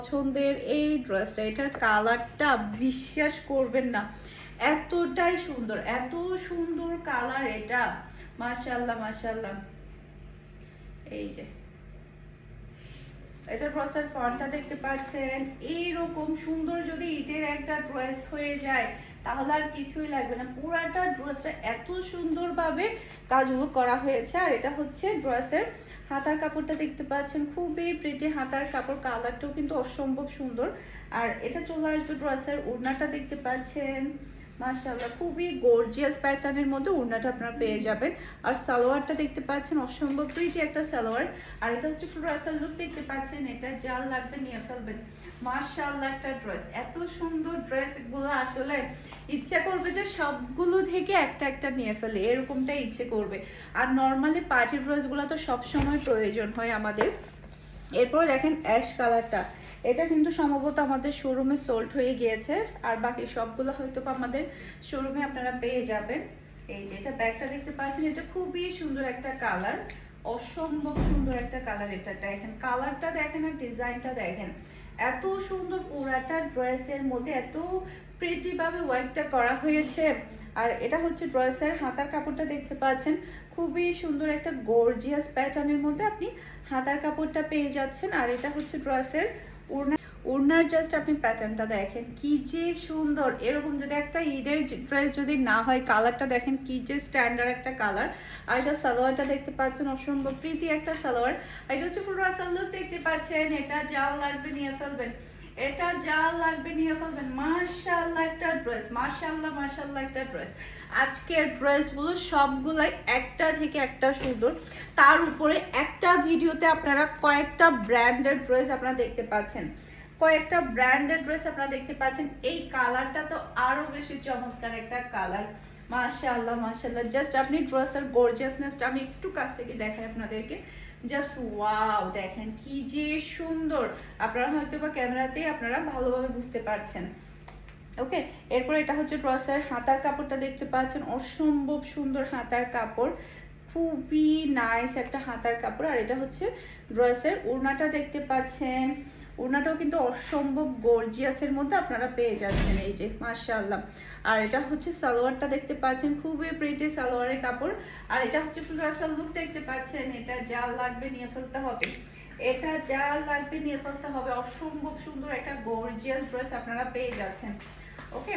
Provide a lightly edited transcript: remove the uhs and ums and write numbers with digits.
পছন্দের এই ড্রেসটা, এটার কালারটা বিশ্বাস করবেন না, এতটাই সুন্দর, এত সুন্দর কালার এটা, মাশাআল্লাহ মাশাআল্লাহ। এই যে এটা ড্রেসের ফ্রন্টটা দেখতে পাচ্ছেন, এইরকম সুন্দর যদি ঈদের একটা ড্রেস হয়ে যায় তাহলে আর কিছুই লাগবে না। পুরাটা ড্রেসটা এত সুন্দরভাবে কাজগুলো করা হয়েছে। আর এটা হচ্ছে ড্রেসের হাতার কাপড়টা দেখতে পাচ্ছেন, খুবই প্রিটি হাতার কাপড়, কালারটাও কিন্তু অসম্ভব সুন্দর। আর এটা চলে আসবে ড্রেসের ওড়নাটা দেখতে পাচ্ছেন, মাশাআল্লাহ খুবই গর্জিয়াস প্যাটার্নের মধ্যে ওড়নাটা আপনারা পেয়ে যাবেন। আর সালোয়ারটা দেখতে পাচ্ছেন অসম্ভব প্রিটি একটা সালোয়ার। আর এটা হচ্ছে ফুল ড্রেসের লুক দেখতে পাচ্ছেন, এটা জাল লাগবে নিয়ে ফেলবেন। মাশাআল্লাহ একটা ড্রেস, এত সুন্দর ড্রেস গুলো আসলে ইচ্ছা করবে যে সবগুলো থেকে একটা একটা নিয়ে ফেলে, এরকমটাই ইচ্ছে করবে। আর নর্মালি পার্টি ড্রেসগুলো তো সবসময় প্রয়োজন হয় আমাদের। এরপর দেখেন অ্যাশ কালারটা, এটা কিন্তু সম্ভবত আমাদের শোরুমে সোল্ড হয়ে গিয়েছে, আর বাকি সবগুলো হয়তো আমাদের শোরুমে আপনারা পেয়ে যাবেন। এই যে এটা ব্যাগটা দেখতে পাচ্ছেন, এটা খুবই সুন্দর একটা কালার, অসম্ভব সুন্দর একটা কালার। এটা দেখেন কালারটা দেখেন আর ডিজাইনটা দেখেন, এত সুন্দর পুরাটা ড্রেসের মধ্যে এত প্রিটি ভাবে ওয়ার্কটা করা হয়েছে। আর এটা হচ্ছে ড্রেসের হাতার কাপড়টা দেখতে পাচ্ছেন, খুবই সুন্দর একটা গর্জিয়াস প্যাটার্নের মধ্যে আপনি হাতার কাপড়টা পেয়ে যাচ্ছেন। আর এটা হচ্ছে ড্রেসের ওড়না, ওড়নার জাস্ট আপনি প্যাটার্নটা দেখেন কি যে সুন্দর। এরকম যদি একটা ঈদের ড্রেস যদি না হয়, কালারটা দেখেন কি যে স্ট্যান্ডার্ড একটা কালার। আর এটা সালোয়ারটা দেখতে পাচ্ছেন, অসম্ভব প্রীতি একটা সালোয়ার। আর এটা হচ্ছে ফুল রাসাল লুক দেখতে পাচ্ছেন, এটা জাল লাগবে নিয়ে ফেলবেন, এটা জাল লাগবে নিয়ে ফেলবেন। মাশাআল্লাহ একটা ড্রেস, মাশাআল্লাহ মাশাআল্লাহ একটা ড্রেস। আজকের ড্রেসগুলো সবগুলাই একটা থেকে একটা সুন্দর, তার উপরে একটা ভিডিওতে আপনারা কয়েকটা ব্র্যান্ডের ড্রেস আপনারা দেখতে পাচ্ছেন, কয়েকটা ব্র্যান্ডেড ড্রেস আপনারা দেখতে পাচ্ছেন। এই কালারটা তো আরো বেশি চমৎকার একটা কালার, মাশাআল্লাহ মাশাআল্লাহ। জাস্ট আপনি ড্রেসের গর্জিয়াসনেসটা আমি একটু কাছ থেকে দেখাই আপনাদেরকে, জাস্ট ওয়াও দেখেন কি যে সুন্দর। আপনারা হয়তো বা ক্যামেরাতেই আপনারা ভালোভাবে বুঝতে পারছেন। ওকে, এরপর এটা হচ্ছে ড্রেসের হাতার কাপড়টা দেখতে পাচ্ছেন, অসম্ভব সুন্দর হাতার কাপড়, খুবই নাইস একটা হাতার কাপড়। আর এটা হচ্ছে ড্রেসের ওড়নাটা দেখতে পাচ্ছেন, ওড়নাটাও কিন্তু অসম্ভব গর্জিয়াসের মধ্যে আপনারা পেয়ে যাচ্ছেন, এই যে মাশাআল্লাহ। আর এটা হচ্ছে সালোয়ারটা দেখতে পাচ্ছেন, খুবই প্রিটি সালোয়ারের কাপড়। আর এটা হচ্ছে ফুল রাসাল লুক দেখতে পাচ্ছেন, এটা যা লাগবে নিয়ে ফেলতে হবে, এটা যা লাগবে নিয়ে ফেলতে হবে। অসম্ভব সুন্দর একটা গর্জিয়াস ড্রেস আপনারা পেয়ে যাচ্ছেন। ওকে,